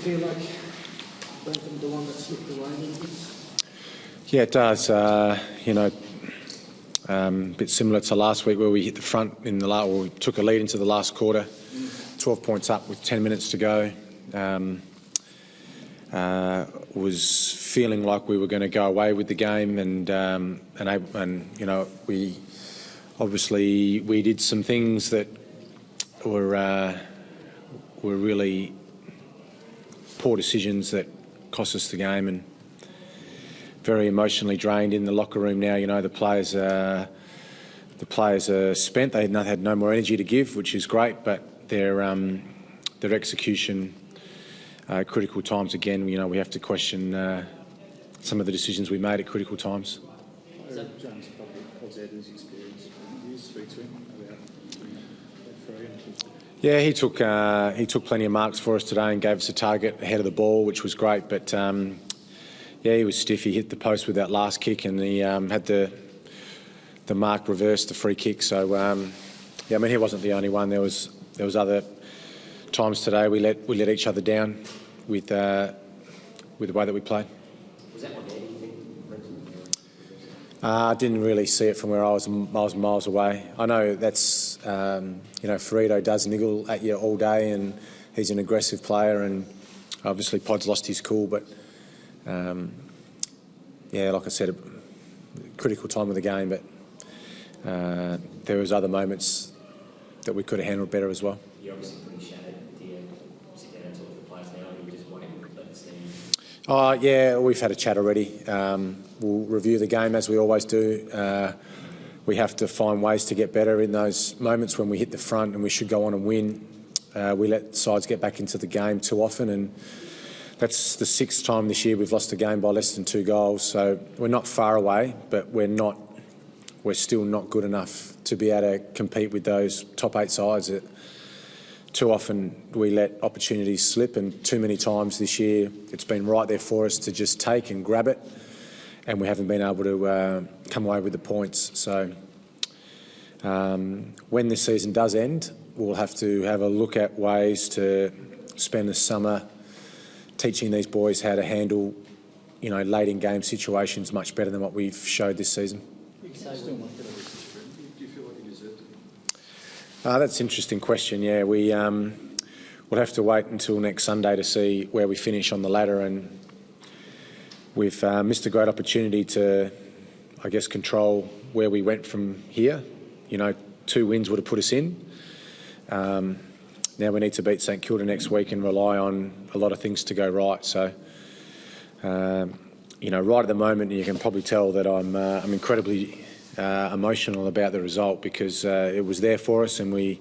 feel like Brenton the one that slipped away a little bit? Yeah, it does. A bit similar to last week where we hit the front in the last, or we took a lead into the last quarter, 12 points up with 10 minutes to go. Was feeling like we were going to go away with the game, and we did some things that were really poor decisions that cost us the game, and very emotionally drained in the locker room now. The players are spent. They had no more energy to give, which is great, but their execution, critical times again. We have to question some of the decisions we made at critical times. James, probably what's Ed's experience? You speak to him about Yeah, he took plenty of marks for us today and gave us a target ahead of the ball, which was great. But he was stiff. He hit the post with that last kick, and he had the mark reversed, the free kick. So he wasn't the only one. There was other times today we let each other down with the way that we played. Was that what you think, Brenton? I didn't really see it from where I was miles away. I know that's Ferrito does niggle at you all day, and he's an aggressive player, and obviously Pod's lost his cool, but like I said, a critical time of the game, but there was other moments that we could have handled better as well. You're obviously pretty shattered. Do you sit down and talk to the players now, or you just wait and let the steam? We've had a chat already. We'll review the game as we always do. We have to find ways to get better in those moments when we hit the front and we should go on and win. We let sides get back into the game too often, and that's the 6th time this year we've lost a game by less than 2 goals. So we're not far away, but we're still not good enough to be able to compete with those top 8 sides. Too often we let opportunities slip, and too many times this year it's been right there for us to just take and grab it, and we haven't been able to come away with the points. So when this season does end, we'll have to have a look at ways to spend the summer teaching these boys how to handle, late in game situations much better than what we've showed this season. Do you feel like you deserved it? That's an interesting question. Yeah, we'll have to wait until next Sunday to see where we finish on the ladder, and we've missed a great opportunity to, I guess, control where we went from here. 2 wins would have put us in. Now we need to beat St Kilda next week and rely on a lot of things to go right. So, right at the moment, you can probably tell that I'm incredibly emotional about the result, because it was there for us and we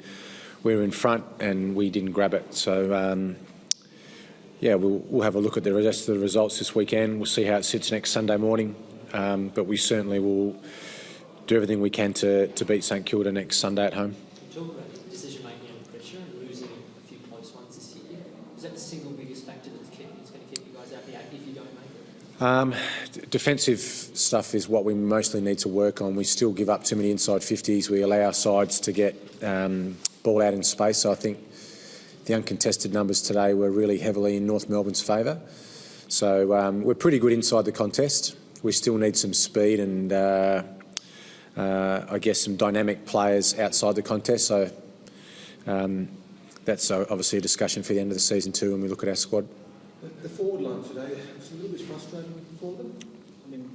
were in front and we didn't grab it. So, we'll have a look at the rest of the results this weekend. We'll see how it sits next Sunday morning. But we certainly will do everything we can to beat St Kilda next Sunday at home. Talk about decision-making under pressure and losing a few close ones this year. Is that the single biggest factor that's going to keep you guys out the act if you don't make it? Defensive stuff is what we mostly need to work on. We still give up too many inside 50s. We allow our sides to get ball out in space. So I think the uncontested numbers today were really heavily in North Melbourne's favour. So we're pretty good inside the contest. We still need some speed and I guess some dynamic players outside the contest. So that's obviously a discussion for the end of the season too when we look at our squad. The forward line today was a little bit frustrating for them. I mean,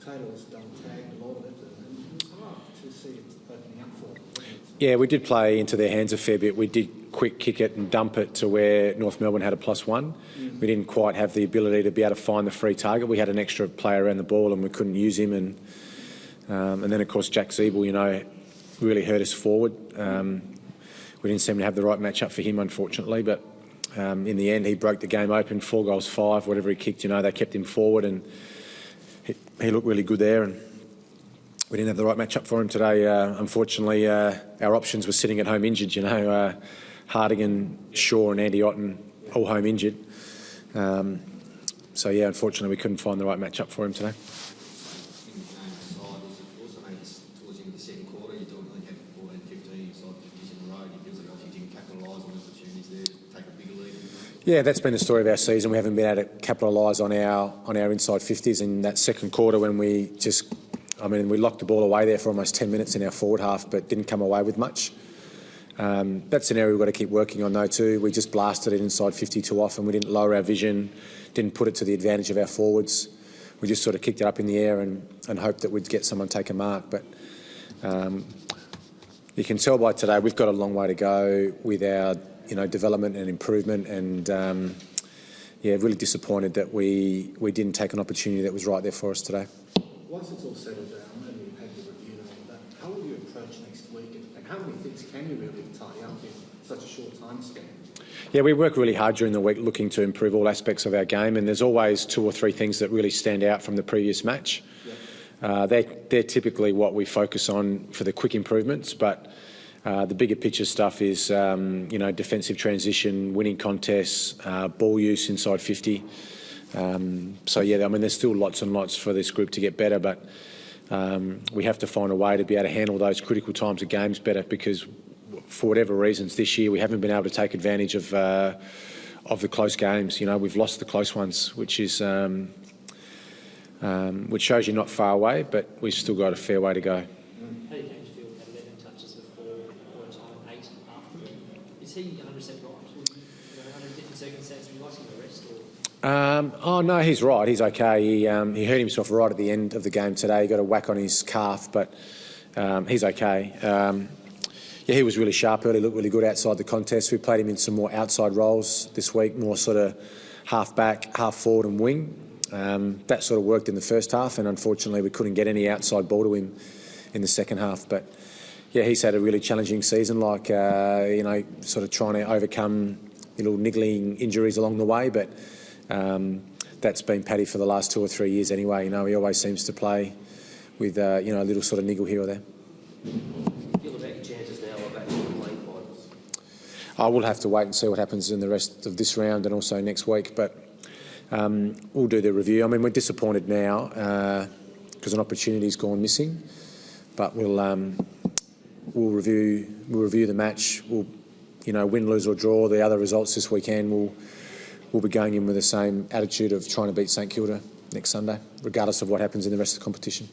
Taylor's done tagged a lot of it, and it was hard to see it opening up for them. Yeah, we did play into their hands a fair bit. We did quick kick it and dump it to where North Melbourne had a +1. We didn't quite have the ability to be able to find the free target. We had an extra player around the ball and we couldn't use him. And then, of course, Jack Zeeble, really hurt us forward. We didn't seem to have the right matchup for him, unfortunately. But in the end, he broke the game open, 4 goals, 5, whatever he kicked. They kept him forward and he looked really good there. And we didn't have the right matchup for him today. Unfortunately, our options were sitting at home injured. Hardigan, Shaw and Andy Otten all home injured. Unfortunately, we couldn't find the right matchup for him today. Yeah, that's been the story of our season. We haven't been able to capitalise on our inside 50s in that second quarter when we locked the ball away there for almost 10 minutes in our forward half, but didn't come away with much. That's an area we've got to keep working on though too. We just blasted it inside 50 too often. We didn't lower our vision, didn't put it to the advantage of our forwards. We just sort of kicked it up in the air and hoped that we'd get someone take a mark. But you can tell by today we've got a long way to go with our development and improvement, and really disappointed that we didn't take an opportunity that was right there for us today. Once it's all settled down and you've had the review and all that, how will you approach next week, and how many things can you really tidy up in such a short time span? Yeah, we work really hard during the week looking to improve all aspects of our game, and there's always 2 or 3 things that really stand out from the previous match. They're typically what we focus on for the quick improvements, but the bigger picture stuff is, defensive transition, winning contests, ball use inside 50. There's still lots and lots for this group to get better, but we have to find a way to be able to handle those critical times of games better, because for whatever reasons this year we haven't been able to take advantage of the close games. We've lost the close ones, which shows you're not far away, but we've still got a fair way to go. How do you feel at 11 touches before or a time 8 after? Is he 100% right? Under different circumstances, would you like him to rest? No, he's right. He's okay. He hurt himself right at the end of the game today. He got a whack on his calf, but he's okay. He was really sharp early, looked really good outside the contest. We played him in some more outside roles this week, more sort of half back, half forward and wing. That sort of worked in the first half, and unfortunately we couldn't get any outside ball to him in the second half. But he's had a really challenging season, sort of trying to overcome little niggling injuries along the way. But that's been Paddy for the last 2 or 3 years anyway. He always seems to play with a little sort of niggle here or there. Feel about your chances now of actually playing finals? I will have to wait and see what happens in the rest of this round and also next week. But we'll do the review. We're disappointed now because an opportunity's gone missing, but we'll review the match. We'll win, lose or draw the other results this weekend. We'll be going in with the same attitude of trying to beat St Kilda next Sunday, regardless of what happens in the rest of the competition.